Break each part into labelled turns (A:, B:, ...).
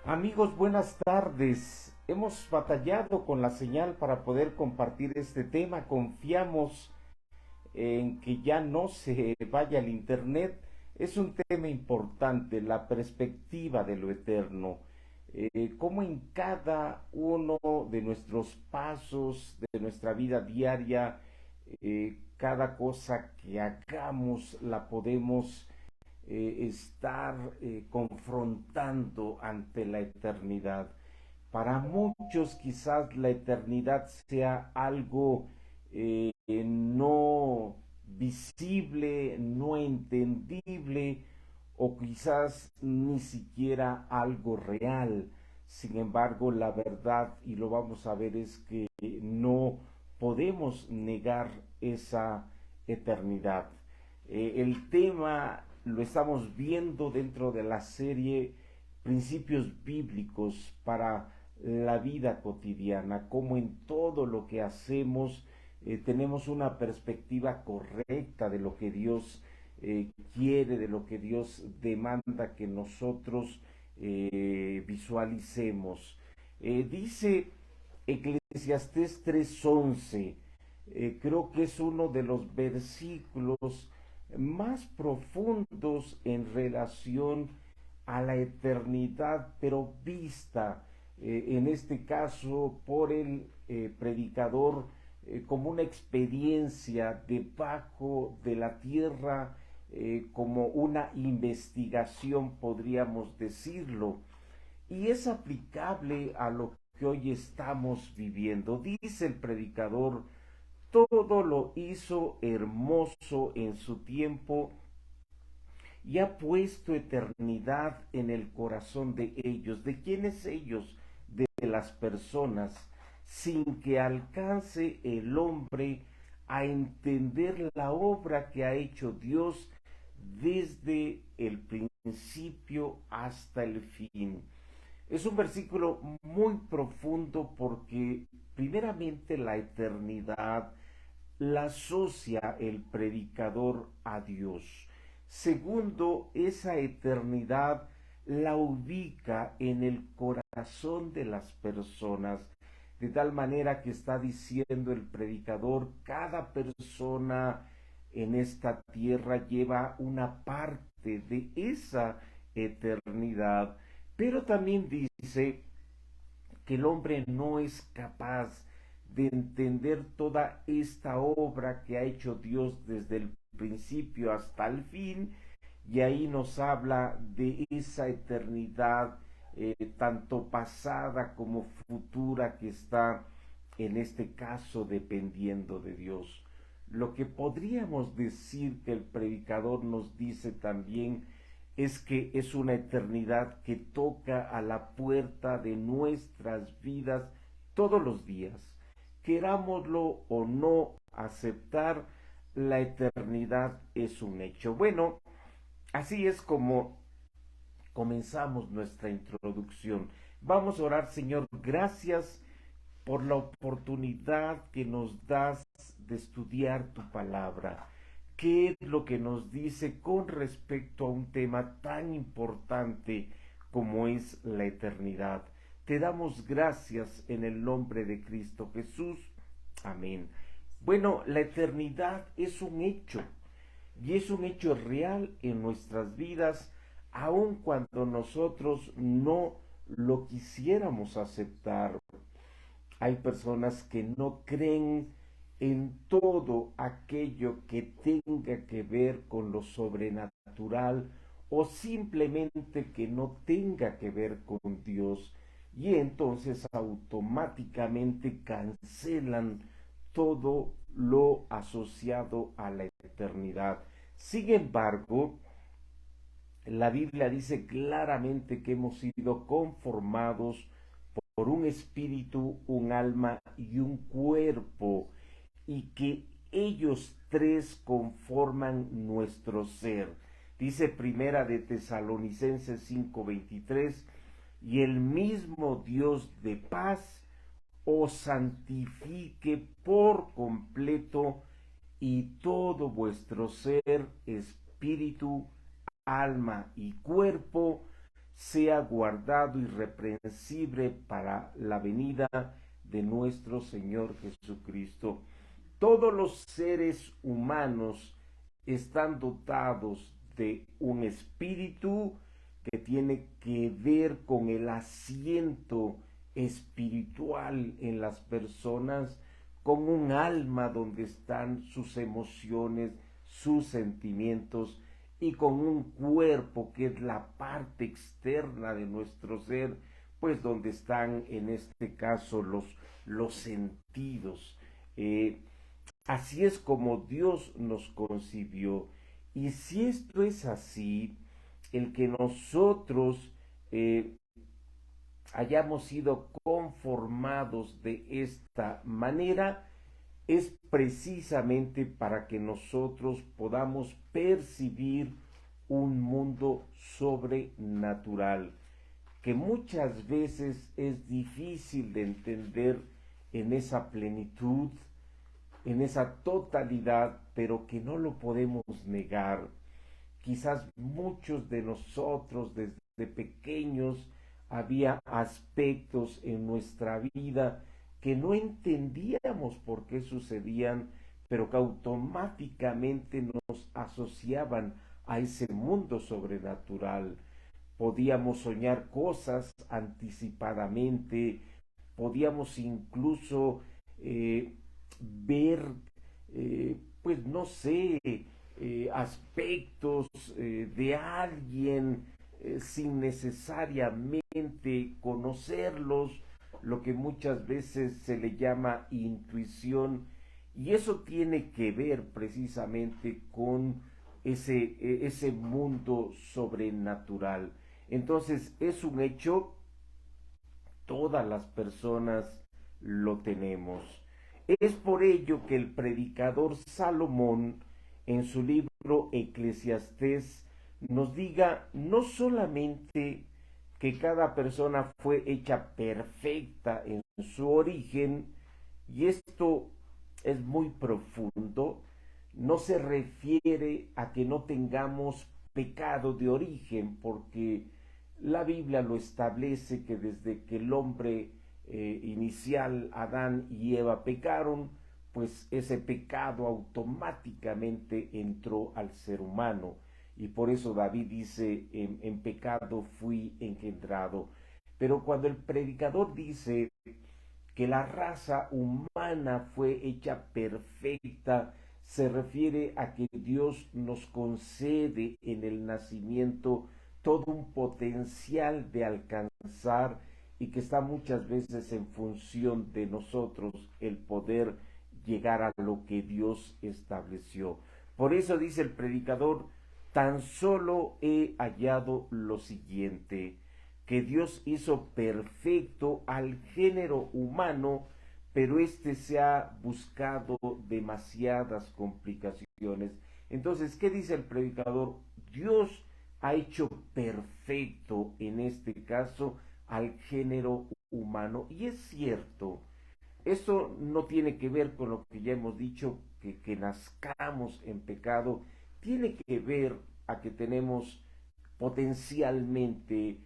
A: Amigos, buenas tardes. Hemos batallado con la señal para poder compartir este tema. Confiamos en que ya no se vaya el internet. Es un tema importante, la perspectiva de lo eterno. Cómo en cada uno de nuestros pasos, de nuestra vida diaria, cada cosa que hagamos la podemos estar confrontando ante la eternidad. Para muchos quizás la eternidad sea algo no visible, no entendible o quizás ni siquiera algo real. Sin embargo, la verdad, y lo vamos a ver, es que no podemos negar esa eternidad. El tema lo estamos viendo dentro de la serie Principios Bíblicos para la vida cotidiana, como en todo lo que hacemos tenemos una perspectiva correcta de lo que Dios quiere, de lo que Dios demanda que nosotros visualicemos. Dice Eclesiastés 3:11, creo que es uno de los versículos más profundos en relación a la eternidad, pero vista en este caso por el predicador como una experiencia debajo de la tierra, como una investigación, podríamos decirlo, y es aplicable a lo que hoy estamos viviendo. Dice el predicador, todo lo hizo hermoso en su tiempo y ha puesto eternidad en el corazón de ellos. ¿De quiénes ellos? De las personas, sin que alcance el hombre a entender la obra que ha hecho Dios desde el principio hasta el fin. Es un versículo muy profundo porque primeramente la eternidad la asocia el predicador a Dios. Segundo, esa eternidad la ubica en el corazón de las personas, de tal manera que está diciendo el predicador, cada persona en esta tierra lleva una parte de esa eternidad, pero también dice que el hombre no es capaz de entender toda esta obra que ha hecho Dios desde el principio hasta el fin, y ahí nos habla de esa eternidad tanto pasada como futura que está en este caso dependiendo de Dios. Lo que podríamos decir que el predicador nos dice también es que es una eternidad que toca a la puerta de nuestras vidas todos los días. Querámoslo o no aceptar, la eternidad es un hecho. Bueno, así es como comenzamos nuestra introducción. Vamos a orar, Señor, gracias por la oportunidad que nos das de estudiar tu palabra. ¿Qué es lo que nos dice con respecto a un tema tan importante como es la eternidad? Te damos gracias en el nombre de Cristo Jesús. Amén. Bueno, la eternidad es un hecho y es un hecho real en nuestras vidas, aun cuando nosotros no lo quisiéramos aceptar. Hay personas que no creen en todo aquello que tenga que ver con lo sobrenatural o simplemente que no tenga que ver con Dios, y entonces automáticamente cancelan todo lo asociado a la eternidad. Sin embargo, la Biblia dice claramente que hemos sido conformados por un espíritu, un alma y un cuerpo, y que ellos tres conforman nuestro ser. Dice Primera de Tesalonicenses 5:23, y el mismo Dios de paz os santifique por completo, y todo vuestro ser, espíritu, alma y cuerpo sea guardado irreprensible para la venida de nuestro Señor Jesucristo. Todos los seres humanos están dotados de un espíritu que tiene que ver con el asiento espiritual en las personas, con un alma donde están sus emociones, sus sentimientos, y con un cuerpo que es la parte externa de nuestro ser, pues donde están en este caso los sentidos. Así es como Dios nos concibió. Y si esto es así, el que nosotros hayamos sido conformados de esta manera es precisamente para que nosotros podamos percibir un mundo sobrenatural que muchas veces es difícil de entender en esa plenitud, en esa totalidad, pero que no lo podemos negar. Quizás muchos de nosotros desde pequeños había aspectos en nuestra vida que no entendíamos por qué sucedían, pero que automáticamente nos asociaban a ese mundo sobrenatural. Podíamos soñar cosas anticipadamente, podíamos incluso ver, pues no sé, aspectos de alguien sin necesariamente conocerlos, lo que muchas veces se le llama intuición, y eso tiene que ver precisamente con ese mundo sobrenatural. Entonces es un hecho, todas las personas lo tenemos. Es por ello que el predicador Salomón, en su libro Eclesiastés, nos diga no solamente que cada persona fue hecha perfecta en su origen, y esto es muy profundo, no se refiere a que no tengamos pecado de origen, porque la Biblia lo establece que desde que el hombre inicial, Adán y Eva, pecaron, pues ese pecado automáticamente entró al ser humano. Y por eso David dice, en pecado fui engendrado. Pero cuando el predicador dice que la raza humana fue hecha perfecta, se refiere a que Dios nos concede en el nacimiento todo un potencial de alcanzar, y que está muchas veces en función de nosotros el poder llegar a lo que Dios estableció. Por eso dice el predicador, tan solo he hallado lo siguiente, que Dios hizo perfecto al género humano, pero este se ha buscado demasiadas complicaciones. Entonces, ¿qué dice el predicador? Dios ha hecho perfecto en este caso al género humano. Y es cierto, eso no tiene que ver con lo que ya hemos dicho, que nazcamos en pecado, tiene que ver a que tenemos potencialmente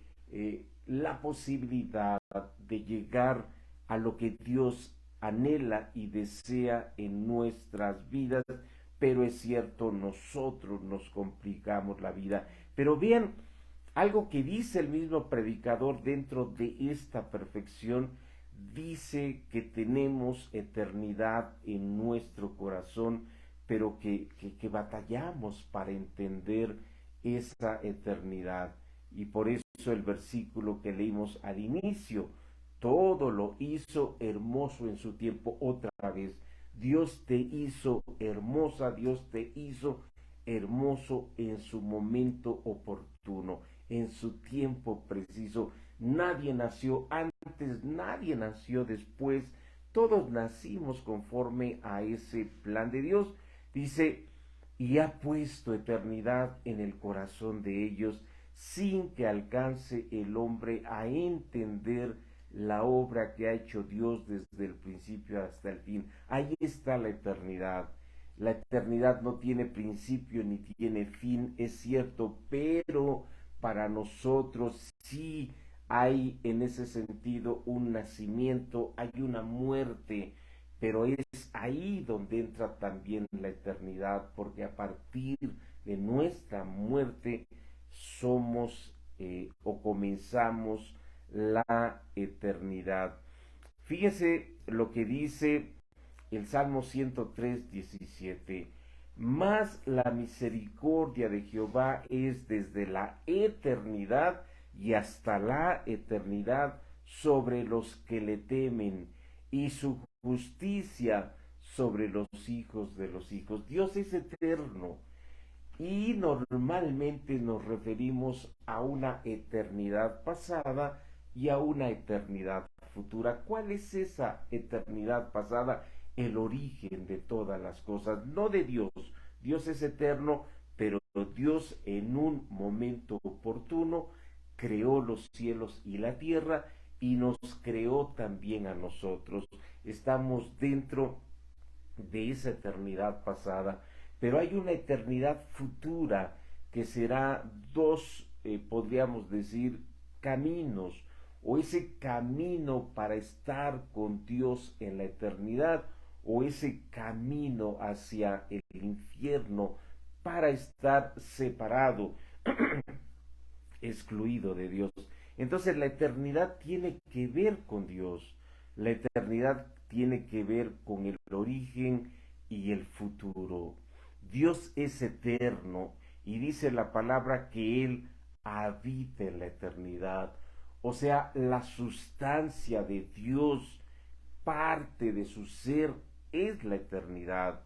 A: la posibilidad de llegar a lo que Dios anhela y desea en nuestras vidas, pero es cierto, nosotros nos complicamos la vida. Pero bien, algo que dice el mismo predicador dentro de esta perfección, dice que tenemos eternidad en nuestro corazón, pero que batallamos para entender esa eternidad. Y por eso el versículo que leímos al inicio, todo lo hizo hermoso en su tiempo. Otra vez, Dios te hizo hermosa, Dios te hizo hermoso en su momento oportuno, en su tiempo preciso. Nadie nació antes, nadie nació después, todos nacimos conforme a ese plan de Dios. Dice, y ha puesto eternidad en el corazón de ellos, sin que alcance el hombre a entender la obra que ha hecho Dios desde el principio hasta el fin. Ahí está la eternidad. La eternidad no tiene principio ni tiene fin, es cierto, pero para nosotros sí hay en ese sentido un nacimiento, hay una muerte, pero es ahí donde entra también la eternidad, porque a partir de nuestra muerte somos o comenzamos la eternidad. Fíjese lo que dice el Salmo 103:17. Mas la misericordia de Jehová es desde la eternidad y hasta la eternidad sobre los que le temen, y su justicia sobre los hijos de los hijos. Dios es eterno y normalmente nos referimos a una eternidad pasada y a una eternidad futura. ¿Cuál es esa eternidad pasada? El origen de todas las cosas, no de Dios. Dios es eterno, pero Dios en un momento oportuno creó los cielos y la tierra y nos creó también a nosotros. Estamos dentro de esa eternidad pasada, pero hay una eternidad futura que será dos, podríamos decir, caminos, o ese camino para estar con Dios en la eternidad, o ese camino hacia el infierno para estar separado, excluido de Dios. Entonces la eternidad tiene que ver con Dios, la eternidad tiene que ver con el origen y el futuro. Dios es eterno y dice la palabra que Él habita en la eternidad. O sea, la sustancia de Dios, parte de su ser, es la eternidad.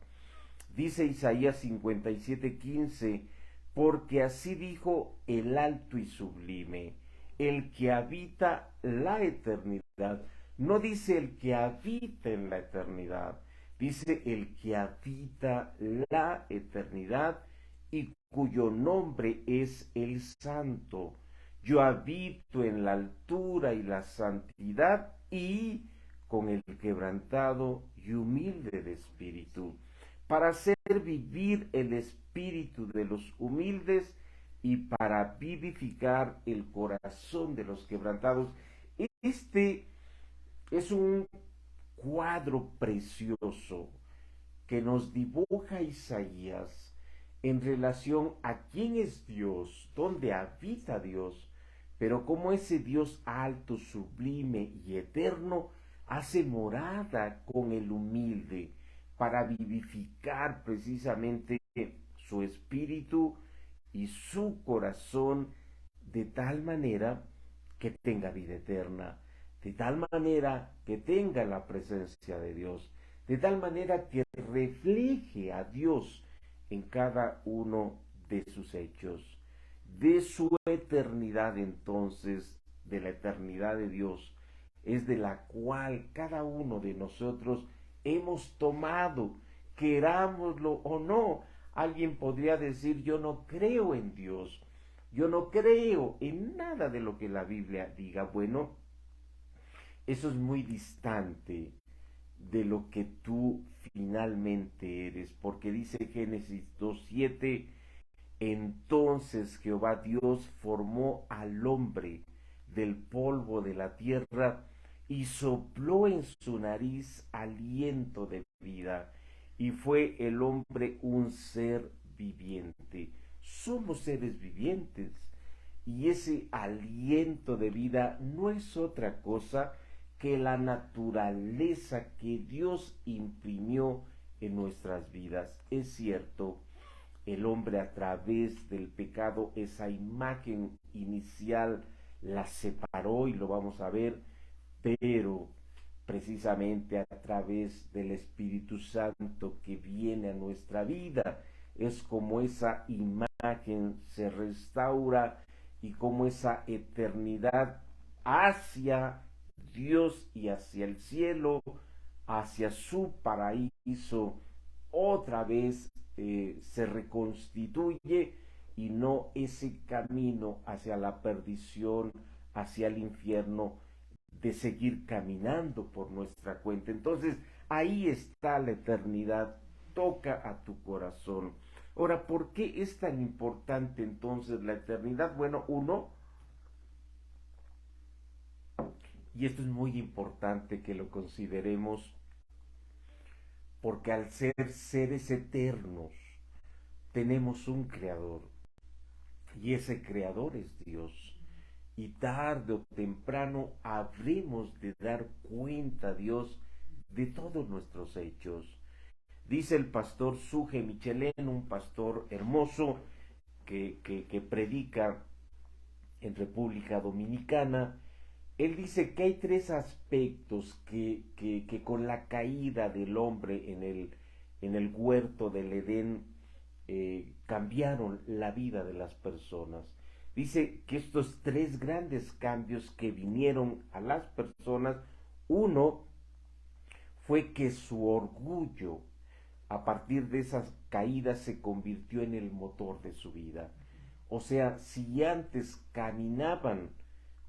A: Dice Isaías 57:15, porque así dijo el alto y sublime, el que habita la eternidad. No dice el que habita en la eternidad, dice el que habita la eternidad y cuyo nombre es el Santo. Yo habito en la altura y la santidad y con el quebrantado y humilde de espíritu, para hacer vivir el espíritu de los humildes y para vivificar el corazón de los quebrantados. Este es un cuadro precioso que nos dibuja Isaías en relación a quién es Dios, dónde habita Dios, pero cómo ese Dios alto, sublime y eterno hace morada con el humilde para vivificar precisamente su espíritu y su corazón de tal manera que tenga vida eterna, de tal manera que tenga la presencia de Dios, de tal manera que refleje a Dios en cada uno de sus hechos. De su eternidad entonces, de la eternidad de Dios, es de la cual cada uno de nosotros hemos tomado, querámoslo o no. Alguien podría decir, yo no creo en Dios, yo no creo en nada de lo que la Biblia diga. Bueno, eso es muy distante de lo que tú finalmente eres, porque dice Génesis 2:7, entonces Jehová Dios formó al hombre del polvo de la tierra y sopló en su nariz aliento de vida, y fue el hombre un ser viviente. Somos seres vivientes y ese aliento de vida no es otra cosa que la naturaleza que Dios imprimió en nuestras vidas. Es cierto, el hombre a través del pecado, esa imagen inicial la separó y lo vamos a ver, pero precisamente a través del Espíritu Santo que viene a nuestra vida, es como esa imagen se restaura y como esa eternidad hacia Dios y hacia el cielo, hacia su paraíso, otra vez se reconstituye y no ese camino hacia la perdición, hacia el infierno, de seguir caminando por nuestra cuenta. Entonces, ahí está la eternidad, toca a tu corazón. Ahora, ¿por qué es tan importante entonces la eternidad? Bueno, uno, Y esto es muy importante que lo consideremos porque al ser seres eternos tenemos un creador y ese creador es Dios. Y tarde o temprano habremos de dar cuenta a Dios de todos nuestros hechos. Dice el pastor Suje Michelén, un pastor hermoso que predica en República Dominicana. Él dice que hay tres aspectos que con la caída del hombre en el huerto del Edén cambiaron la vida de las personas. Dice que estos tres grandes cambios que vinieron a las personas, uno fue que su orgullo a partir de esas caídas se convirtió en el motor de su vida. O sea, si antes caminaban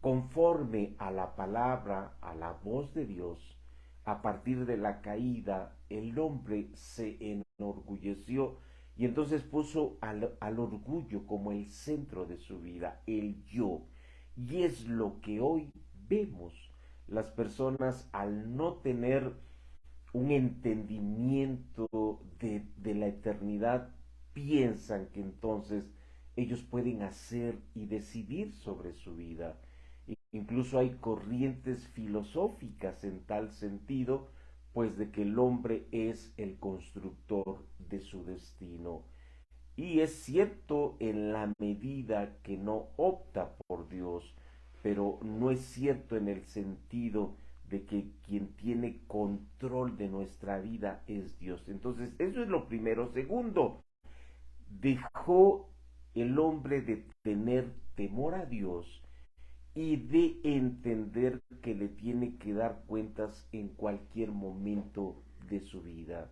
A: conforme a la palabra, a la voz de Dios, a partir de la caída, el hombre se enorgulleció y entonces puso al orgullo como el centro de su vida, el yo. Y es lo que hoy vemos. Las personas al no tener un entendimiento de la eternidad, piensan que entonces ellos pueden hacer y decidir sobre su vida. Incluso hay corrientes filosóficas en tal sentido, pues de que el hombre es el constructor de su destino. Y es cierto en la medida que no opta por Dios, pero no es cierto en el sentido de que quien tiene control de nuestra vida es Dios. Entonces, eso es lo primero. Segundo, dejó el hombre de tener temor a Dios y de entender que le tiene que dar cuentas en cualquier momento de su vida.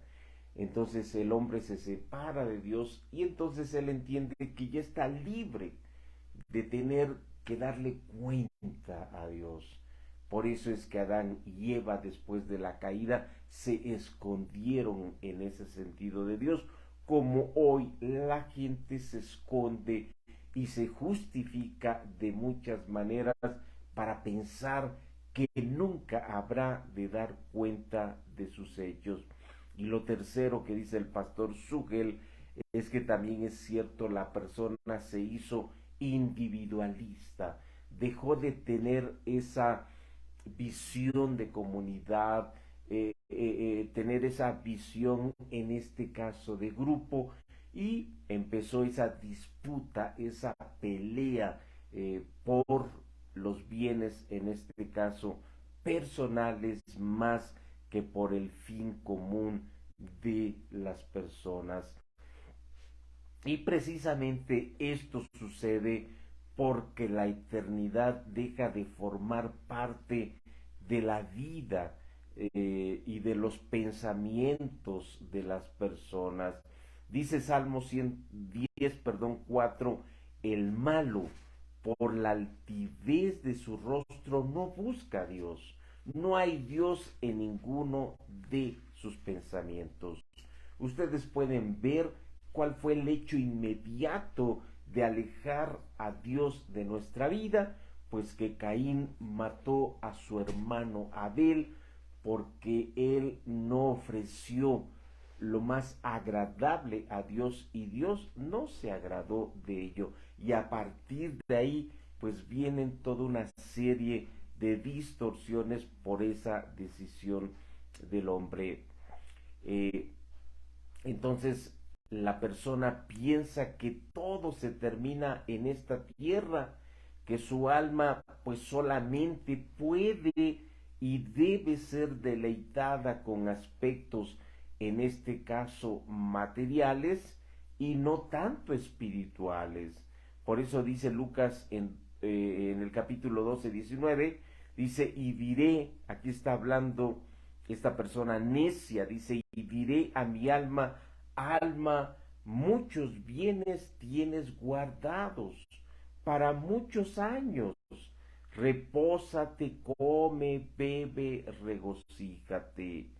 A: Entonces el hombre se separa de Dios y entonces él entiende que ya está libre de tener que darle cuenta a Dios. Por eso es que Adán y Eva después de la caída se escondieron en ese sentido de Dios, como hoy la gente se esconde y se justifica de muchas maneras para pensar que nunca habrá de dar cuenta de sus hechos. Y lo tercero que dice el pastor Sugel es que también es cierto, la persona se hizo individualista, dejó de tener esa visión de comunidad, tener esa visión en este caso de grupo y empezó esa disputa, esa pelea por los bienes, en este caso personales, más que por el fin común de las personas. Y precisamente esto sucede porque la eternidad deja de formar parte de la vida y de los pensamientos de las personas. Dice Salmo 110, perdón, 4, el malo por la altivez de su rostro no busca a Dios. No hay Dios en ninguno de sus pensamientos. Ustedes pueden ver cuál fue el hecho inmediato de alejar a Dios de nuestra vida, pues que Caín mató a su hermano Abel porque él no ofreció lo más agradable a Dios y Dios no se agradó de ello. Y a partir de ahí, pues vienen toda una serie de distorsiones por esa decisión del hombre. Eh, entonces, la persona piensa que todo se termina en esta tierra, que su alma pues solamente puede y debe ser deleitada con aspectos, en este caso materiales, y no tanto espirituales. Por eso dice Lucas en el capítulo 12, 19, dice, y diré, aquí está hablando esta persona necia, dice, y diré a mi alma, alma, muchos bienes tienes guardados para muchos años. Repósate, come, bebe, regocíjate.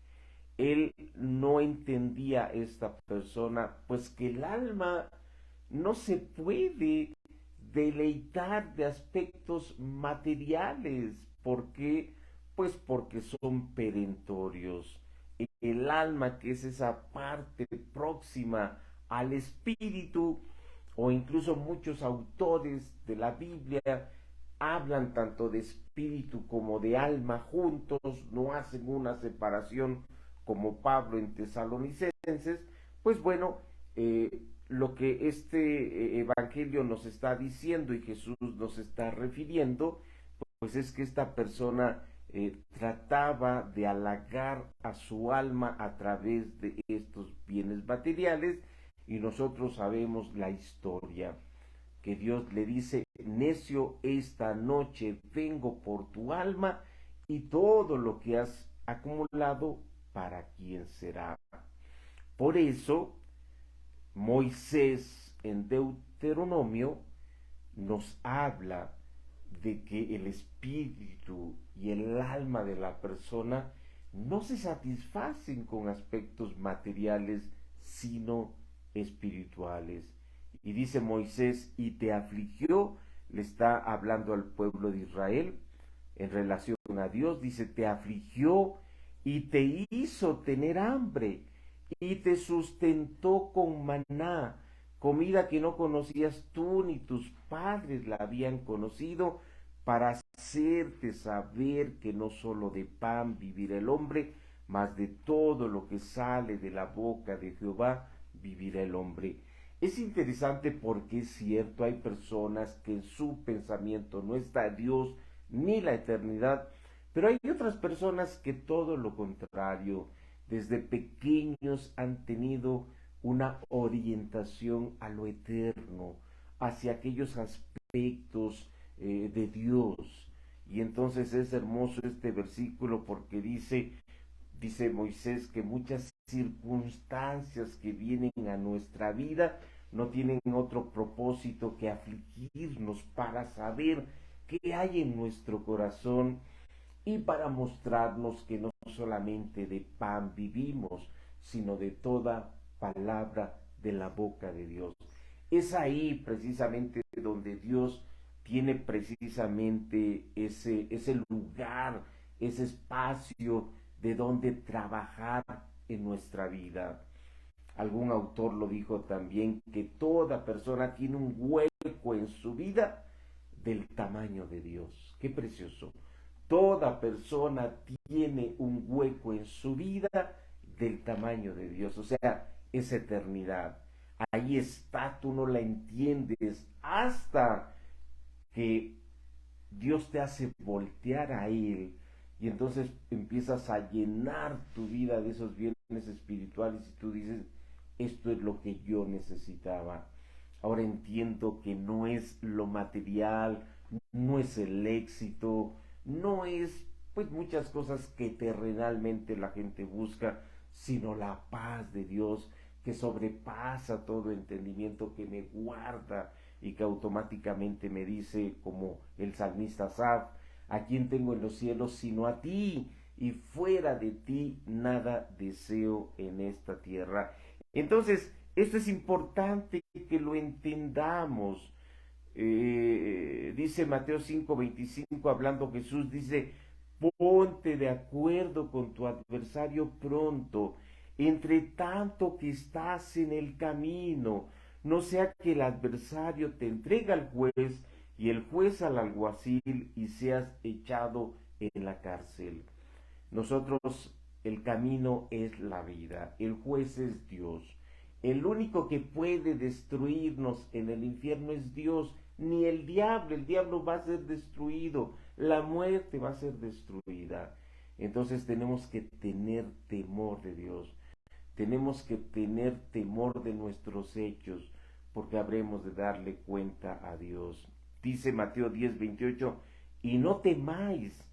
A: Él no entendía esta persona, pues que el alma no se puede deleitar de aspectos materiales. ¿Por qué? Pues porque son perentorios. El alma, que es esa parte próxima al espíritu, o incluso muchos autores de la Biblia hablan tanto de espíritu como de alma juntos, no hacen una separación como Pablo en Tesalonicenses. Pues bueno, lo que este evangelio nos está diciendo y Jesús nos está refiriendo, pues es que esta persona trataba de halagar a su alma a través de estos bienes materiales, y nosotros sabemos la historia, que Dios le dice: necio, esta noche vengo por tu alma, y todo lo que has acumulado, ¿para quién será? Por eso Moisés en Deuteronomio nos habla de que el espíritu y el alma de la persona no se satisfacen con aspectos materiales, sino espirituales. Y dice Moisés: y te afligió, le está hablando al pueblo de Israel en relación a Dios, dice: te afligió y te hizo tener hambre y te sustentó con maná, comida que no conocías tú ni tus padres la habían conocido, para hacerte saber que no solo de pan vivirá el hombre, mas de todo lo que sale de la boca de Jehová vivirá el hombre. Es interesante porque es cierto, hay personas que en su pensamiento no está Dios ni la eternidad, pero hay otras personas que todo lo contrario, desde pequeños han tenido una orientación a lo eterno, hacia aquellos aspectos de Dios. Y entonces es hermoso este versículo porque dice Moisés que muchas circunstancias que vienen a nuestra vida no tienen otro propósito que afligirnos para saber qué hay en nuestro corazón, y para mostrarnos que no solamente de pan vivimos, sino de toda palabra de la boca de Dios. Es ahí precisamente donde Dios tiene precisamente ese lugar, ese espacio de donde trabajar en nuestra vida. Algún autor lo dijo también, que toda persona tiene un hueco en su vida del tamaño de Dios. Qué precioso. Toda persona tiene un hueco en su vida del tamaño de Dios, o sea, es eternidad. Ahí está, tú no la entiendes hasta que Dios te hace voltear a Él, y entonces empiezas a llenar tu vida de esos bienes espirituales y tú dices: esto es lo que yo necesitaba. Ahora entiendo que no es lo material, no es el éxito, no es pues muchas cosas que terrenalmente la gente busca, sino la paz de Dios que sobrepasa todo entendimiento, que me guarda y que automáticamente me dice, como el salmista Asaf: ¿a quién tengo en los cielos sino a ti? Y fuera de ti nada deseo en esta tierra. Entonces, esto es importante que lo entendamos. Dice Mateo 5:25, hablando Jesús, dice: ponte de acuerdo con tu adversario pronto, entre tanto que estás en el camino, no sea que el adversario te entregue al juez y el juez al alguacil y seas echado en la cárcel. Nosotros, el camino es la vida, el juez es Dios. El único que puede destruirnos en el infierno es Dios, ni el diablo va a ser destruido, la muerte va a ser destruida. Entonces tenemos que tener temor de Dios, tenemos que tener temor de nuestros hechos, porque habremos de darle cuenta a Dios. Dice Mateo 10:28, y no temáis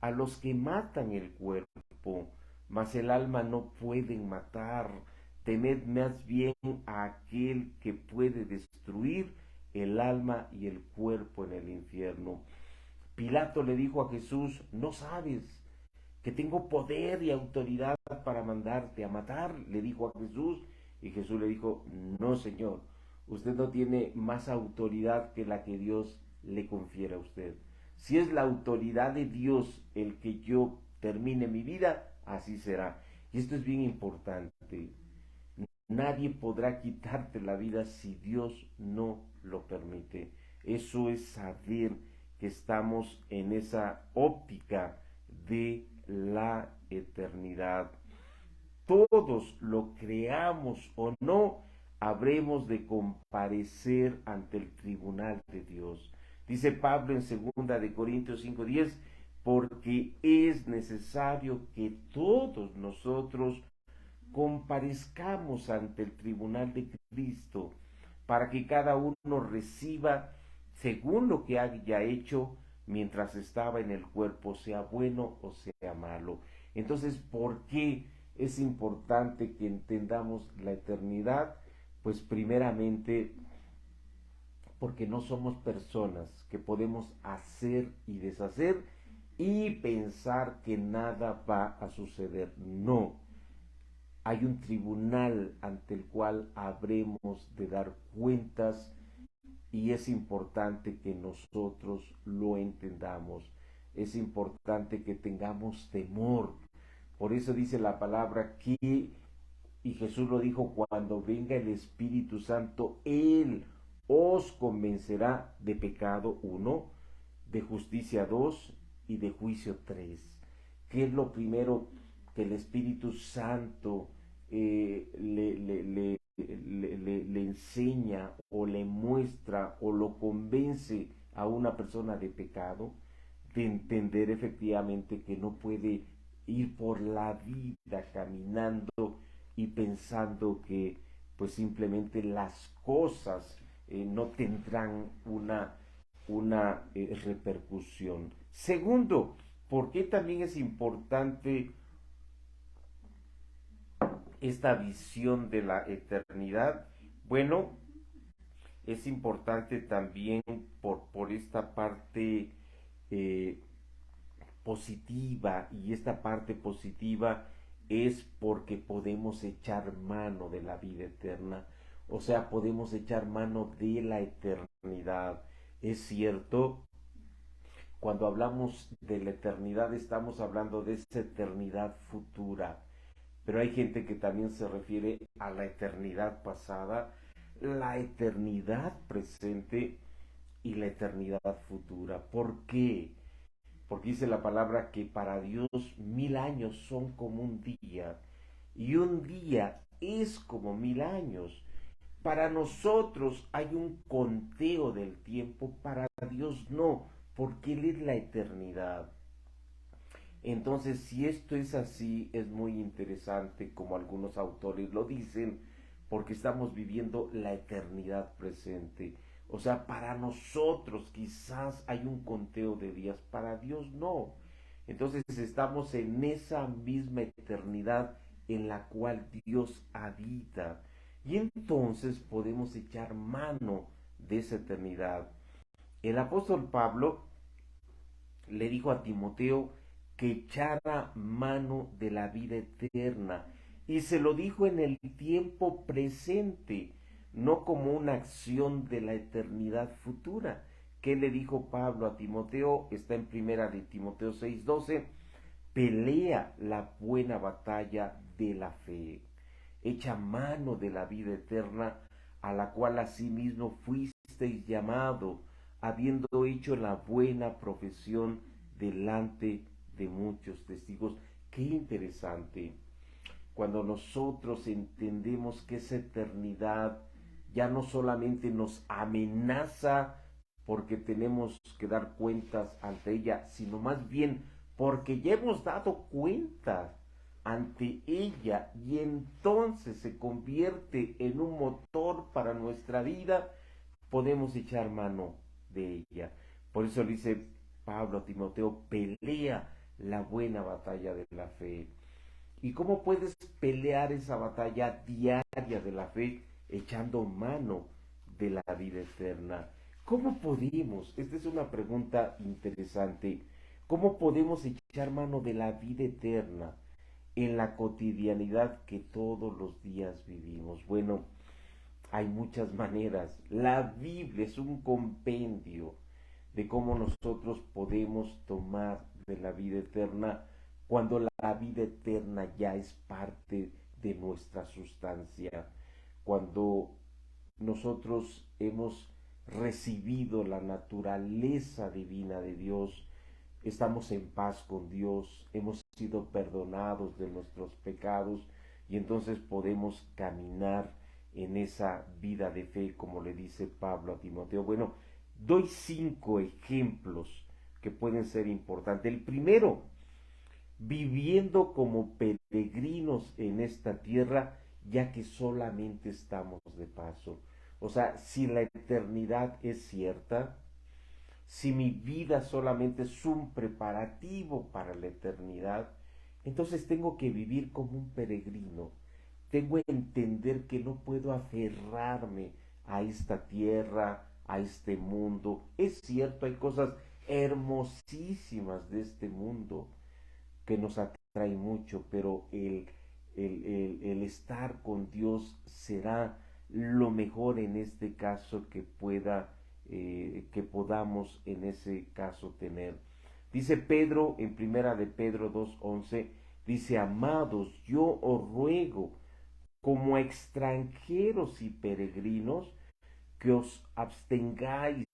A: a los que matan el cuerpo, mas el alma no pueden matar. Temed más bien a aquel que puede destruir el alma y el cuerpo en el infierno. Pilato le dijo a Jesús: ¿no sabes que tengo poder y autoridad para mandarte a matar? Le dijo a Jesús, y Jesús le dijo: no, Señor, usted no tiene más autoridad que la que Dios le confiere a usted. Si es la autoridad de Dios el que yo termine mi vida, así será. Y esto es bien importante. Nadie podrá quitarte la vida si Dios no lo permite. Eso es saber que estamos en esa óptica de la eternidad. Todos, lo creamos o no, habremos de comparecer ante el tribunal de Dios. Dice Pablo en 2 Corintios 5:10, porque es necesario que todos nosotros comparezcamos ante el tribunal de Cristo, para que cada uno reciba según lo que haya hecho mientras estaba en el cuerpo, sea bueno o sea malo. Entonces, ¿por qué es importante que entendamos la eternidad? Pues primeramente porque no somos personas que podemos hacer y deshacer y pensar que nada va a suceder. No, hay un tribunal ante el cual habremos de dar cuentas y es importante que nosotros lo entendamos. Es importante que tengamos temor. Por eso dice la palabra que, y Jesús lo dijo, cuando venga el Espíritu Santo, Él os convencerá de pecado 1, de justicia 2 y de juicio 3. ¿Qué es lo primero que el Espíritu Santo le enseña o le muestra o lo convence a una persona de pecado? De entender efectivamente que no puede ir por la vida caminando y pensando que pues simplemente las cosas no tendrán una repercusión. Segundo, ¿por qué también es importante esta visión de la eternidad? Bueno, es importante también por esta parte eh, positiva, y esta parte positiva es porque podemos echar mano de la vida eterna, o sea, podemos echar mano de la eternidad. Es cierto, cuando hablamos de la eternidad estamos hablando de esa eternidad futura, pero hay gente que también se refiere a la eternidad pasada, la eternidad presente y la eternidad futura. ¿Por qué? Porque dice la palabra que para Dios 1000 años son como un día y un día es como 1000 años. Para nosotros hay un conteo del tiempo, para Dios no, porque Él es la eternidad. Entonces, si esto es así, es muy interesante, como algunos autores lo dicen, porque estamos viviendo la eternidad presente. O sea, para nosotros quizás hay un conteo de días, para Dios no. Entonces estamos en esa misma eternidad en la cual Dios habita. Y entonces podemos echar mano de esa eternidad. El apóstol Pablo le dijo a Timoteo que echara mano de la vida eterna. Y se lo dijo en el tiempo presente, no como una acción de la eternidad futura. ¿Qué le dijo Pablo a Timoteo? Está en primera de Timoteo 6:12. Pelea la buena batalla de la fe. Echa mano de la vida eterna, a la cual asimismo fuisteis llamado, habiendo hecho la buena profesión delante de muchos testigos. Qué interesante. Cuando nosotros entendemos que esa eternidad ya no solamente nos amenaza porque tenemos que dar cuentas ante ella, sino más bien porque ya hemos dado cuenta ante ella y entonces se convierte en un motor para nuestra vida, podemos echar mano de ella. Por eso le dice Pablo a Timoteo, pelea la buena batalla de la fe. ¿Y cómo puedes pelear esa batalla diaria de la fe? Echando mano de la vida eterna. ¿Cómo podemos? Esta es una pregunta interesante. ¿Cómo podemos echar mano de la vida eterna en la cotidianidad que todos los días vivimos? Bueno, hay muchas maneras. La Biblia es un compendio de cómo nosotros podemos tomar de la vida eterna cuando la vida eterna ya es parte de nuestra sustancia, cuando nosotros hemos recibido la naturaleza divina de Dios, estamos en paz con Dios, hemos sido perdonados de nuestros pecados y entonces podemos caminar en esa vida de fe, como le dice Pablo a Timoteo. Bueno, doy 5 ejemplos que pueden ser importantes. El primero, viviendo como peregrinos en esta tierra, ya que solamente estamos de paso. O sea, si la eternidad es cierta, si mi vida solamente es un preparativo para la eternidad, entonces tengo que vivir como un peregrino. Tengo que entender que no puedo aferrarme a esta tierra, a este mundo. Es cierto, hay cosas hermosísimas de este mundo que nos atrae mucho, pero el estar con Dios será lo mejor en este caso que podamos en ese caso tener. Dice Pedro en primera de Pedro 2:11, dice: amados, yo os ruego como extranjeros y peregrinos que os abstengáis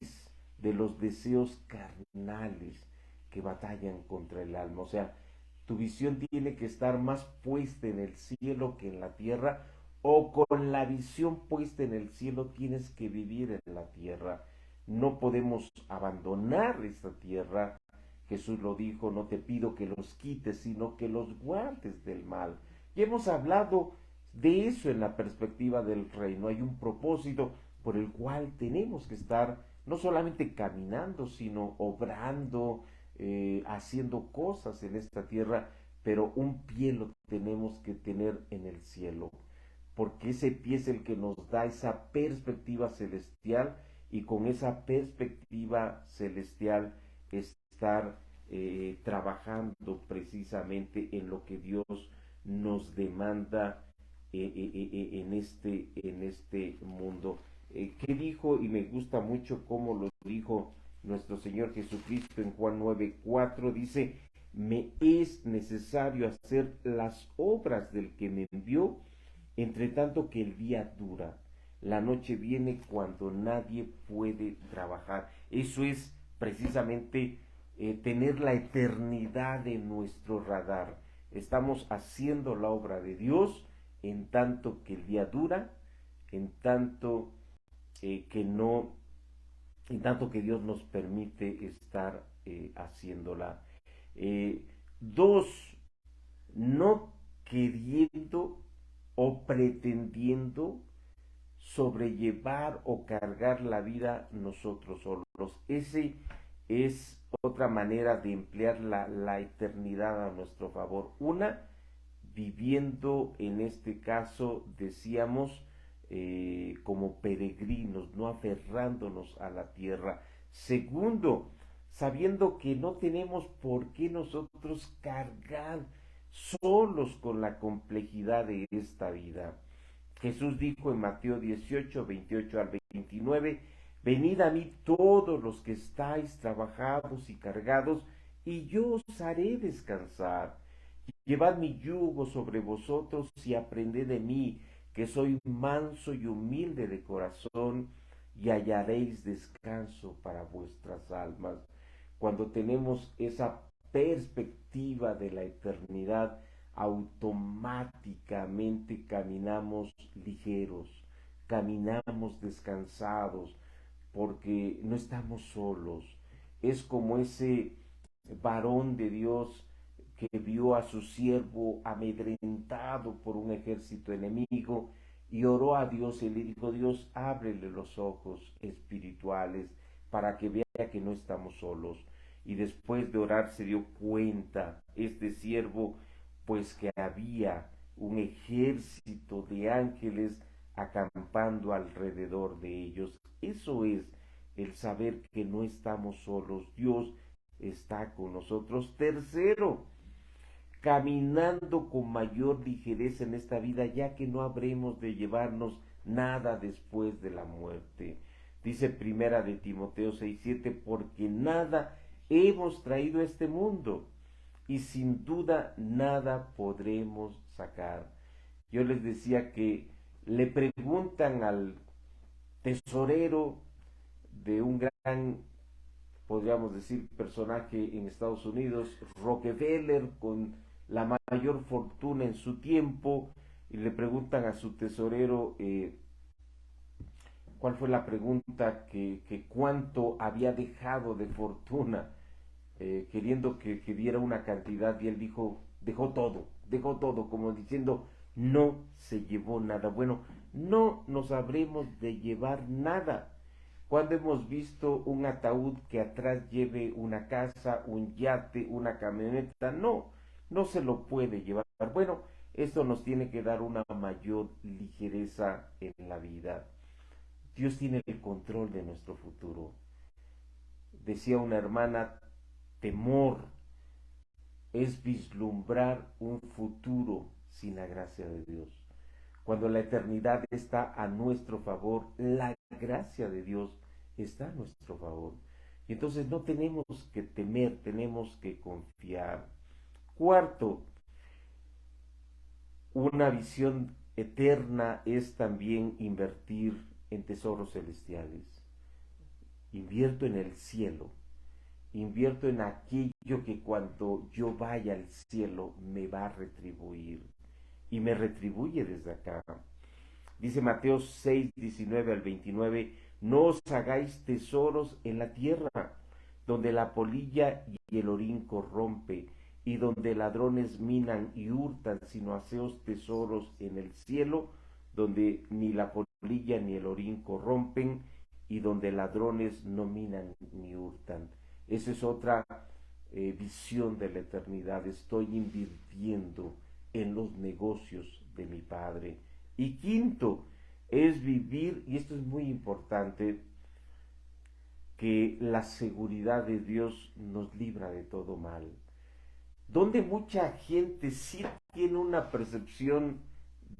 A: de los deseos carnales que batallan contra el alma. O sea, tu visión tiene que estar más puesta en el cielo que en la tierra, o con la visión puesta en el cielo tienes que vivir en la tierra. No podemos abandonar esta tierra. Jesús lo dijo: no te pido que los quites, sino que los guardes del mal. Y hemos hablado de eso en la perspectiva del reino. Hay un propósito por el cual tenemos que estar no solamente caminando, sino obrando, haciendo cosas en esta tierra, pero un pie lo tenemos que tener en el cielo, porque ese pie es el que nos da esa perspectiva celestial, y con esa perspectiva celestial estar trabajando precisamente en lo que Dios nos demanda en este mundo. ¿Qué dijo? Y me gusta mucho cómo lo dijo nuestro Señor Jesucristo en Juan 9:4. Dice: me es necesario hacer las obras del que me envió, entre tanto que el día dura. La noche viene cuando nadie puede trabajar. Eso es precisamente tener la eternidad en nuestro radar. Estamos haciendo la obra de Dios en tanto que el día dura, en tanto que no, en tanto que Dios nos permite estar haciéndola. Dos, no queriendo o pretendiendo sobrellevar o cargar la vida nosotros solos. Ese es otra manera de emplear la eternidad a nuestro favor. Una, viviendo en este caso, decíamos, como peregrinos, no aferrándonos a la tierra. Segundo, sabiendo que no tenemos por qué nosotros cargar solos con la complejidad de esta vida. Jesús dijo en Mateo 18:28 al 29: venid a mí todos los que estáis trabajados y cargados, y yo os haré descansar. Llevad mi yugo sobre vosotros y aprended de mí, que soy manso y humilde de corazón, y hallaréis descanso para vuestras almas. Cuando tenemos esa perspectiva de la eternidad, automáticamente caminamos ligeros, caminamos descansados, porque no estamos solos. Es como ese varón de Dios que vio a su siervo amedrentado por un ejército enemigo y oró a Dios y le dijo: Dios, ábrele los ojos espirituales para que vea que no estamos solos. Y después de orar se dio cuenta este siervo, pues, que había un ejército de ángeles acampando alrededor de ellos. Eso es el saber que no estamos solos. Dios está con nosotros. Tercero, caminando con mayor ligereza en esta vida, ya que no habremos de llevarnos nada después de la muerte. Dice Primera de Timoteo 6:7, porque nada hemos traído a este mundo y sin duda nada podremos sacar. Yo les decía que le preguntan al tesorero de un gran, podríamos decir, personaje en Estados Unidos, Rockefeller, con la mayor fortuna en su tiempo, y le preguntan a su tesorero cuál fue la pregunta, que cuánto había dejado de fortuna, queriendo que diera una cantidad, y él dijo, dejó todo, como diciendo, no se llevó nada. Bueno, no nos habremos de llevar nada. Cuando hemos visto un ataúd que atrás lleve una casa, un yate, una camioneta, no, no se lo puede llevar. Bueno, esto nos tiene que dar una mayor ligereza en la vida. Dios tiene el control de nuestro futuro. Decía una hermana, temor es vislumbrar un futuro sin la gracia de Dios. Cuando la eternidad está a nuestro favor, la gracia de Dios está a nuestro favor. Y entonces no tenemos que temer, tenemos que confiar. Cuarto, una visión eterna es también invertir en tesoros celestiales. Invierto en el cielo, invierto en aquello que cuando yo vaya al cielo me va a retribuir y me retribuye desde acá. Dice Mateo 6, 19 al 29, no os hagáis tesoros en la tierra, donde la polilla y el orín corrompe, y donde ladrones minan y hurtan, sino haceos tesoros en el cielo, donde ni la polilla ni el orín corrompen, y donde ladrones no minan ni hurtan. Esa es otra visión de la eternidad. Estoy invirtiendo en los negocios de mi Padre. Y quinto, es vivir, y esto es muy importante, que la seguridad de Dios nos libra de todo mal. Donde mucha gente sí tiene una percepción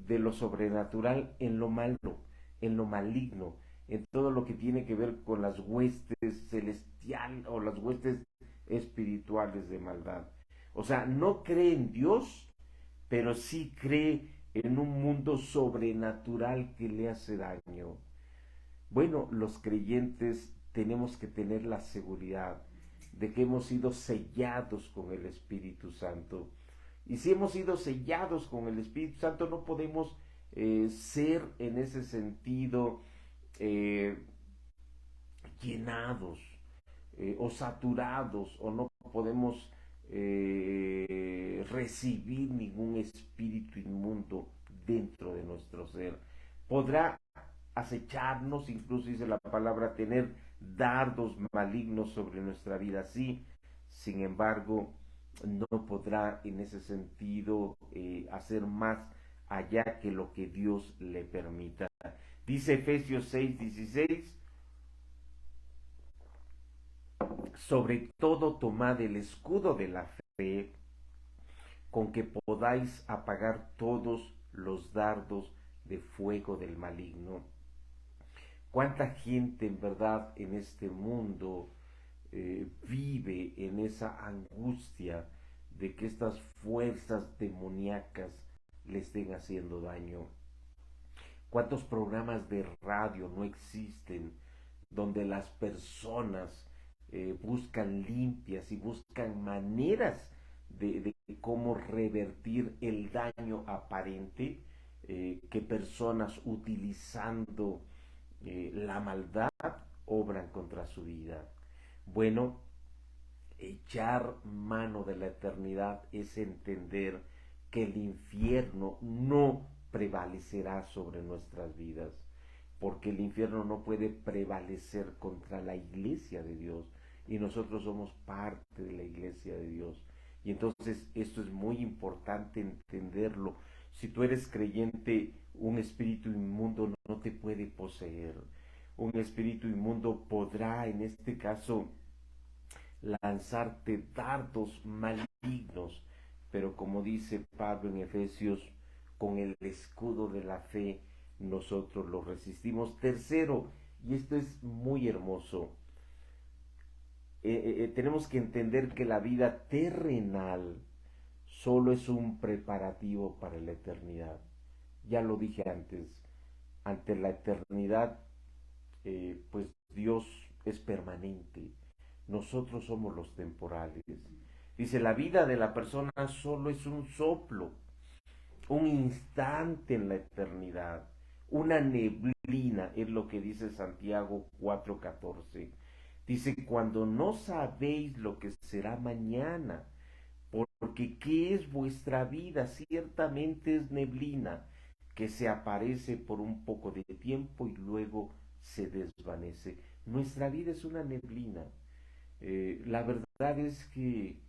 A: de lo sobrenatural en lo malo, en lo maligno, en todo lo que tiene que ver con las huestes celestiales o las huestes espirituales de maldad. O sea, no cree en Dios, pero sí cree en un mundo sobrenatural que le hace daño. Bueno, los creyentes tenemos que tener la seguridad de que hemos sido sellados con el Espíritu Santo. Y si hemos sido sellados con el Espíritu Santo, no podemos ser en ese sentido eh, llenados o saturados, o no podemos recibir ningún espíritu inmundo dentro de nuestro ser. Podrá acecharnos, incluso dice la palabra, tener dardos malignos sobre nuestra vida, sí, sin embargo, no podrá en ese sentido hacer más allá que lo que Dios le permita. Dice Efesios 6:16, sobre todo tomad el escudo de la fe, con que podáis apagar todos los dardos de fuego del maligno. ¿Cuánta gente en verdad en este mundo vive en esa angustia de que estas fuerzas demoníacas le estén haciendo daño? ¿Cuántos programas de radio no existen donde las personas buscan limpias y buscan maneras de cómo revertir el daño aparente que personas utilizando la maldad obran contra su vida? Bueno, echar mano de la eternidad es entender que el infierno no prevalecerá sobre nuestras vidas, porque el infierno no puede prevalecer contra la iglesia de Dios, y nosotros somos parte de la iglesia de Dios. Y entonces esto es muy importante entenderlo. Si tú eres creyente, un espíritu inmundo no te puede poseer. Un espíritu inmundo podrá, en este caso, lanzarte dardos malignos, pero como dice Pablo en Efesios, con el escudo de la fe nosotros lo resistimos. Tercero, Y esto es muy hermoso. Tenemos que entender que la vida terrenal solo es un preparativo para la eternidad. Ya lo dije antes, ante la eternidad, pues Dios es permanente, nosotros somos los temporales. Dice, la vida de la persona solo es un soplo, un instante en la eternidad, una neblina, es lo que dice Santiago 4:14. Dice, cuando no sabéis lo que será mañana, porque ¿qué es vuestra vida? Ciertamente es neblina que se aparece por un poco de tiempo y luego se desvanece. Nuestra vida es una neblina. La verdad es que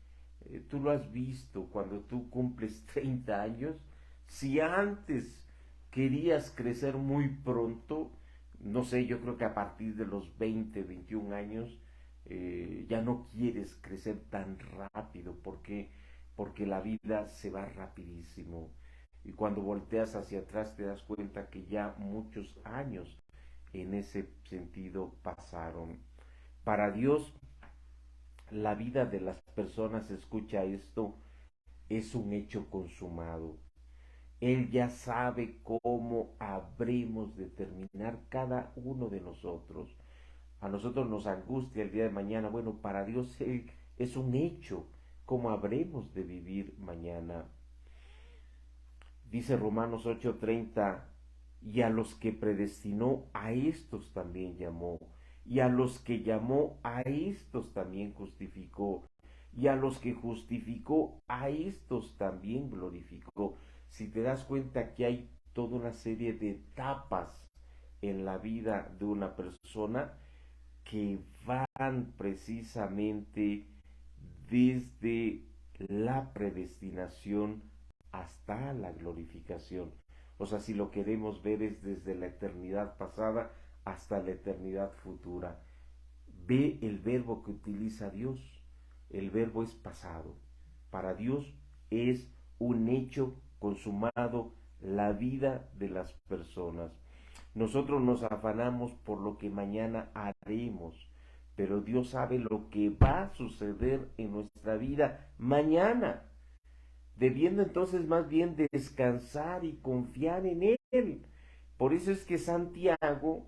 A: tú lo has visto cuando tú cumples 30 años. Si antes querías crecer muy pronto, no sé, yo creo que a partir de los 20, 21 años, ya no quieres crecer tan rápido porque la vida se va rapidísimo. Y cuando volteas hacia atrás te das cuenta que ya muchos años en ese sentido pasaron. Para Dios, la vida de las personas, escucha esto, es un hecho consumado. Él ya sabe cómo habremos de terminar cada uno de nosotros. A nosotros nos angustia el día de mañana. Bueno, para Dios es un hecho cómo habremos de vivir mañana. Dice Romanos 8:30, y a los que predestinó, a estos también llamó, y a los que llamó, a estos también justificó, y a los que justificó, a estos también glorificó. Si te das cuenta que hay toda una serie de etapas en la vida de una persona que van precisamente desde la predestinación hasta la glorificación. O sea, si lo queremos ver es desde la eternidad pasada hasta la eternidad futura. Ve el verbo que utiliza Dios. El verbo es pasado. Para Dios es un hecho consumado la vida de las personas. Nosotros nos afanamos por lo que mañana haremos, pero Dios sabe lo que va a suceder en nuestra vida mañana, debiendo entonces más bien descansar y confiar en Él. Por eso es que Santiago,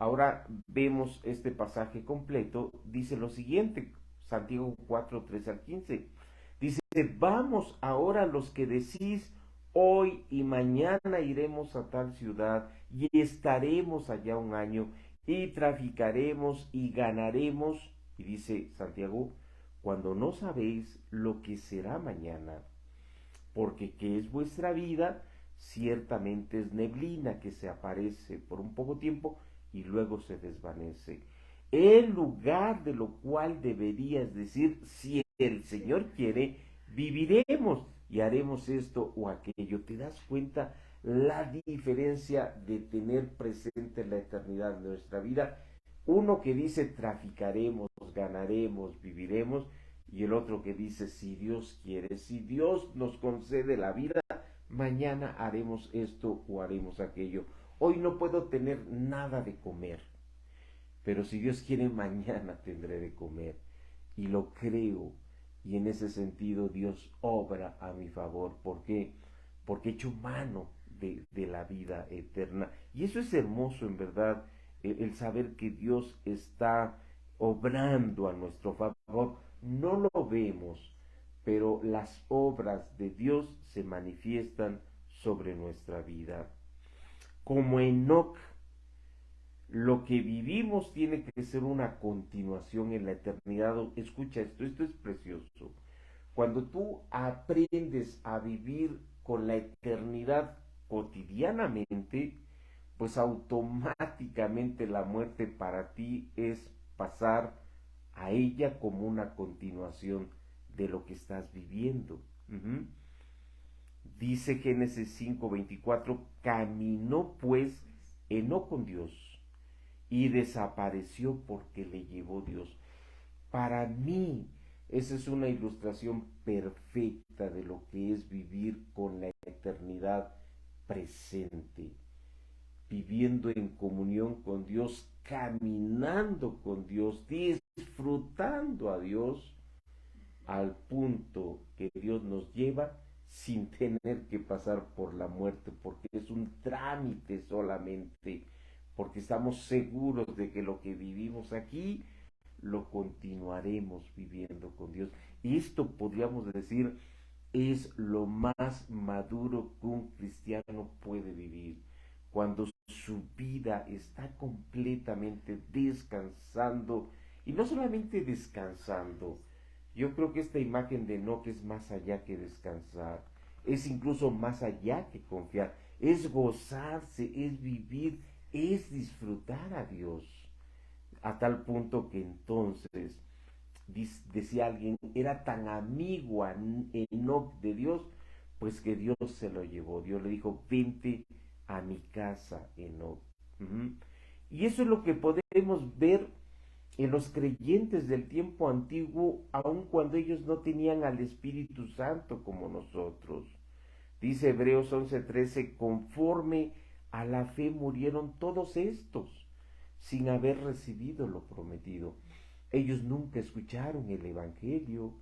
A: ahora vemos este pasaje completo, dice lo siguiente, Santiago 4:13 al 15. Dice, vamos ahora los que decís, hoy y mañana iremos a tal ciudad y estaremos allá un año y traficaremos y ganaremos. Y dice Santiago, cuando no sabéis lo que será mañana, porque ¿qué es vuestra vida? Ciertamente es neblina que se aparece por un poco tiempo y luego se desvanece. En lugar de lo cual deberías decir, si el Señor quiere, viviremos y haremos esto o aquello. ¿Te das cuenta la diferencia de tener presente la eternidad de nuestra vida? Uno que dice traficaremos, ganaremos, viviremos, y el otro que dice, si Dios quiere, si Dios nos concede la vida, mañana haremos esto o haremos aquello. Hoy no puedo tener nada de comer, pero si Dios quiere, mañana tendré de comer. Y lo creo, y en ese sentido Dios obra a mi favor. ¿Por qué? Porque he hecho mano de la vida eterna. Y eso es hermoso, en verdad, el saber que Dios está obrando a nuestro favor. No lo vemos, pero las obras de Dios se manifiestan sobre nuestra vida. Como Enoc, lo que vivimos tiene que ser una continuación en la eternidad. Escucha esto, esto es precioso. Cuando tú aprendes a vivir con la eternidad cotidianamente, pues automáticamente la muerte para ti es pasar a ella como una continuación de lo que estás viviendo. Dice Génesis 5:24, caminó pues Enoc con Dios y desapareció porque le llevó Dios. Para mí, esa es una ilustración perfecta de lo que es vivir con la eternidad presente. viviendo en comunión con Dios, caminando con Dios, disfrutando a Dios, al punto que Dios nos lleva sin tener que pasar por la muerte, porque es un trámite solamente, porque estamos seguros de que lo que vivimos aquí lo continuaremos viviendo con Dios. Y esto podríamos decir es lo más maduro que un cristiano puede vivir, cuando su vida está completamente descansando, y no solamente descansando. Yo creo que esta imagen de Enoch es más allá que descansar, es incluso más allá que confiar, es gozarse, es vivir, es disfrutar a Dios, a tal punto que entonces decía alguien, era tan amigo a Enoch de Dios, pues que Dios se lo llevó. Dios le dijo, vente a mi casa, Enoch. Y eso es lo que podemos ver en los creyentes del tiempo antiguo, aun cuando ellos no tenían al Espíritu Santo como nosotros. Dice Hebreos 11:13, conforme a la fe murieron todos estos, sin haber recibido lo prometido. Ellos nunca escucharon el Evangelio,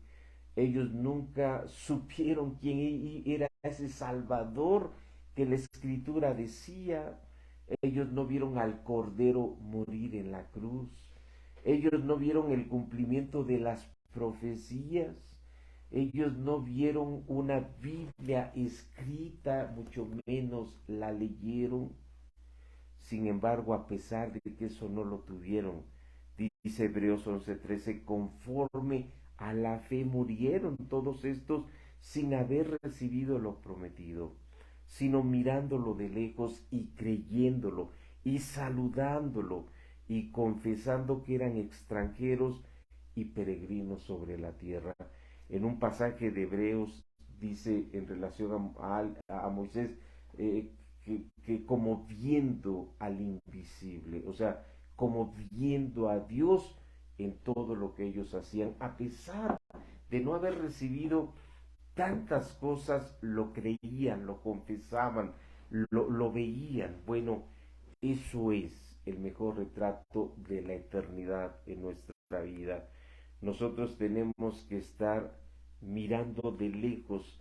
A: ellos nunca supieron quién era ese Salvador que la Escritura decía, ellos no vieron al Cordero morir en la cruz, ellos no vieron el cumplimiento de las profecías, ellos no vieron una Biblia escrita, mucho menos la leyeron. Sin embargo, a pesar de que eso no lo tuvieron, dice Hebreos 11:13, conforme a la fe murieron todos estos sin haber recibido lo prometido, sino mirándolo de lejos y creyéndolo y saludándolo y confesando que eran extranjeros y peregrinos sobre la tierra. En un pasaje de Hebreos dice en relación a Moisés, que como viendo al invisible, o sea, como viendo a Dios en todo lo que ellos hacían, a pesar de no haber recibido tantas cosas, lo creían, lo confesaban, lo veían. Bueno, eso es el mejor retrato de la eternidad en nuestra vida. Nosotros tenemos que estar mirando de lejos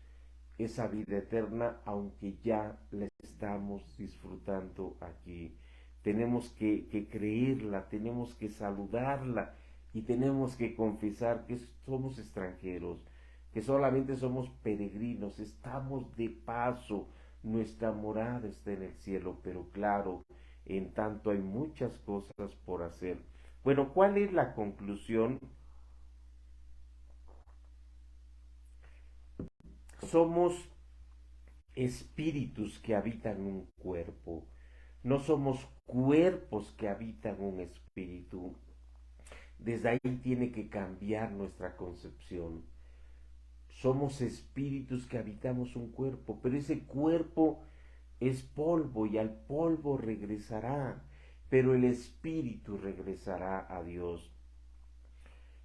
A: esa vida eterna, aunque ya la estamos disfrutando aquí. Tenemos que creerla, tenemos que saludarla y tenemos que confesar que somos extranjeros, que solamente somos peregrinos, estamos de paso, nuestra morada está en el cielo, pero claro, en tanto hay muchas cosas por hacer. Bueno, ¿cuál es la conclusión? Somos espíritus que habitan un cuerpo. No somos cuerpos que habitan un espíritu. Desde ahí tiene que cambiar nuestra concepción. Somos espíritus que habitamos un cuerpo, pero ese cuerpo es polvo y al polvo regresará, pero el espíritu regresará a Dios.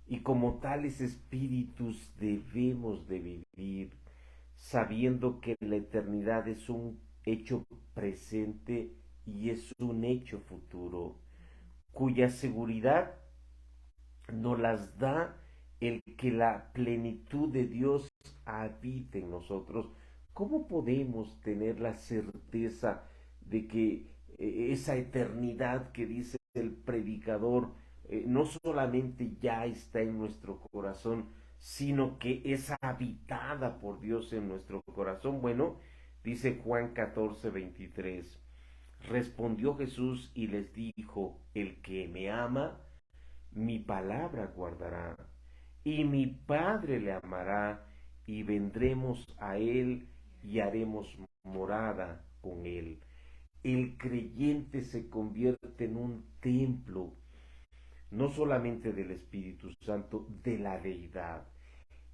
A: Y como tales espíritus debemos de vivir sabiendo que la eternidad es un hecho presente y es un hecho futuro, cuya seguridad nos las da el que la plenitud de Dios habite en nosotros. ¿Cómo podemos tener la certeza de que esa eternidad que dice el predicador no solamente ya está en nuestro corazón, sino que es habitada por Dios en nuestro corazón? Bueno, dice Juan 14:23, respondió Jesús y les dijo, el que me ama, mi palabra guardará, y mi Padre le amará, y vendremos a él y haremos morada con él. El creyente se convierte en un templo, no solamente del Espíritu Santo, de la deidad.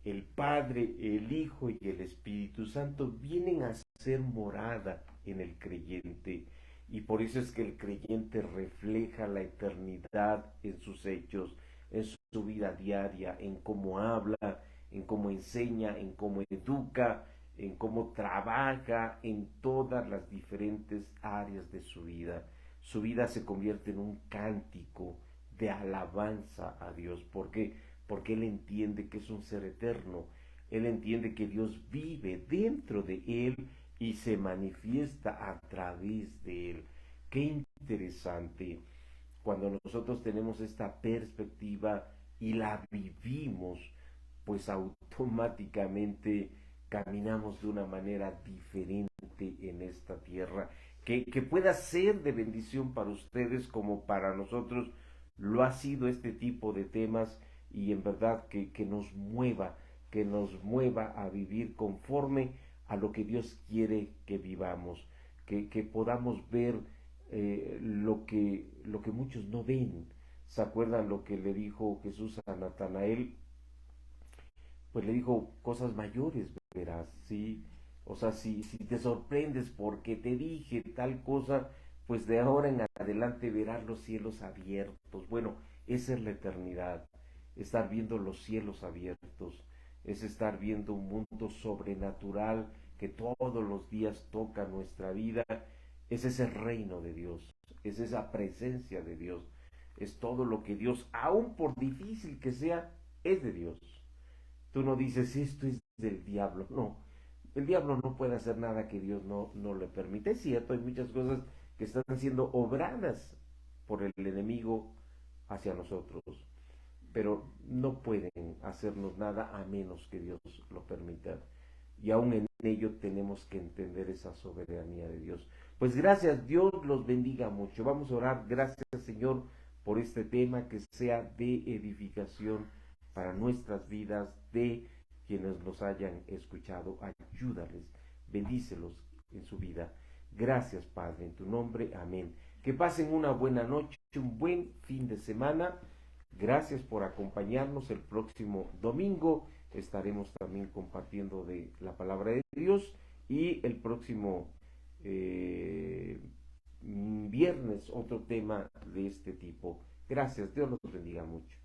A: El Padre, el Hijo y el Espíritu Santo vienen a ser morada en el creyente. Y por eso es que el creyente refleja la eternidad en sus hechos, en su vida diaria, en cómo habla, en cómo enseña, en cómo educa, en cómo trabaja en todas las diferentes áreas de su vida. Su vida se convierte en un cántico de alabanza a Dios. ¿Por qué? Porque él entiende que es un ser eterno. Él entiende que Dios vive dentro de él y se manifiesta a través de él. Qué interesante cuando nosotros tenemos esta perspectiva y la vivimos, pues automáticamente caminamos de una manera diferente en esta tierra, que pueda ser de bendición para ustedes como para nosotros lo ha sido este tipo de temas y en verdad que nos mueva a vivir conforme a lo que Dios quiere que vivamos, que podamos ver lo que muchos no ven. ¿Se acuerdan lo que le dijo Jesús a Natanael? Pues le dijo cosas mayores, verás, ¿sí? O sea, si te sorprendes porque te dije tal cosa, pues de ahora en adelante verás los cielos abiertos. Bueno, esa es la eternidad, estar viendo los cielos abiertos, es estar viendo un mundo sobrenatural que todos los días toca nuestra vida, es ese reino de Dios, es esa presencia de Dios, es todo lo que Dios, aun por difícil que sea, es de Dios. Tú no dices, esto es del diablo. No, el diablo no puede hacer nada que Dios no le permite. Es cierto, hay muchas cosas que están siendo obradas por el enemigo hacia nosotros, pero no pueden hacernos nada a menos que Dios lo permita. Y aún en ello tenemos que entender esa soberanía de Dios. Pues gracias, Dios los bendiga mucho. Vamos a orar, gracias Señor por este tema, que sea de edificación para nuestras vidas, de quienes nos hayan escuchado. Ayúdales, bendícelos en su vida. Gracias Padre, en tu nombre, amén. Que pasen una buena noche, un buen fin de semana. Gracias por acompañarnos. El próximo domingo estaremos también compartiendo de la palabra de Dios y el próximo viernes otro tema de este tipo. Gracias, Dios los bendiga mucho.